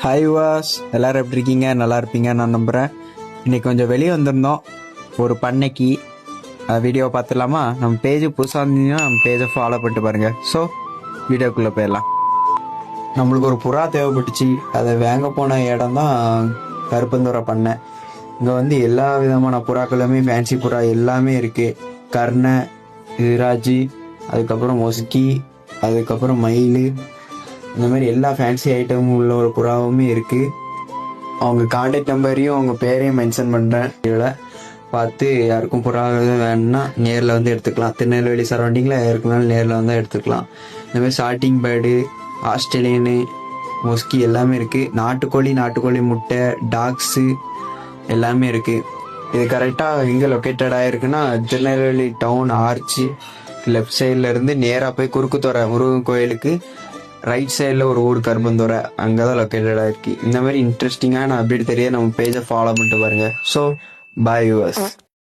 Hi was, எல்லோரும் எப்படி இருக்கீங்க? நல்லா இருப்பீங்க நான் நம்புகிறேன். இன்றைக்கி கொஞ்சம் வெளியே வந்திருந்தோம் ஒரு பண்ணைக்கு. வீடியோ பார்த்துடலாமா? நம்ம பேஜ் புதுசாக இருந்தீங்கன்னா நம்ம பேஜை ஃபாலோ பண்ணிட்டு பாருங்கள். ஸோ வீடியோக்குள்ளே போயிடலாம். நம்மளுக்கு ஒரு புறா தேவைப்பட்டுச்சு. அதை வாங்க போன இடம் தான் கருப்பந்துறை பண்ணை. இங்கே வந்து எல்லா விதமான புறாக்களுமே, ஃபேன்சி புறா எல்லாமே இருக்குது. கர்ணை, விராஜி, அதுக்கப்புறம் மொசுக்கி, அதுக்கப்புறம் மயில், இந்த மாதிரி எல்லா ஃபேன்சி ஐட்டமும் உள்ள ஒரு புறாவுமே இருக்குது. அவங்க கான்டாக்ட் நம்பரையும் அவங்க பேரையும் மென்ஷன் பண்ணுறேன். இதில் பார்த்து யாருக்கும் புறா வேணும்னா நேரில் வந்து எடுத்துக்கலாம். திருநெல்வேலி சரௌண்டிங்கில் யாருக்குனாலும் நேரில் வந்து எடுத்துக்கலாம். இந்தமாதிரி ஷார்ட்டிங் பேர்டு, ஆஸ்திரேலியனு, மொஸ்கி எல்லாமே இருக்குது. நாட்டுக்கோழி முட்டை, டாக்ஸு எல்லாமே இருக்குது. இது கரெக்டாக எங்கே லொக்கேட்டட் ஆகிருக்குன்னா திருநெல்வேலி டவுன் ஆர்ச்சி லெஃப்ட் சைடில் இருந்து நேராக போய் குறுக்குத்துறை முருகன் கோயிலுக்கு ரைட் சைடில் ஒரு ஊர் கருப்பந்துறை, அங்கே தான் லொக்கேட்டடாக இருக்குது. இந்த மாதிரி இன்ட்ரெஸ்டிங்கான அப்டேட் தெரிய நம்ம பேஜை ஃபாலோ பண்ணிட்டு பாருங்கள். So bye viewers.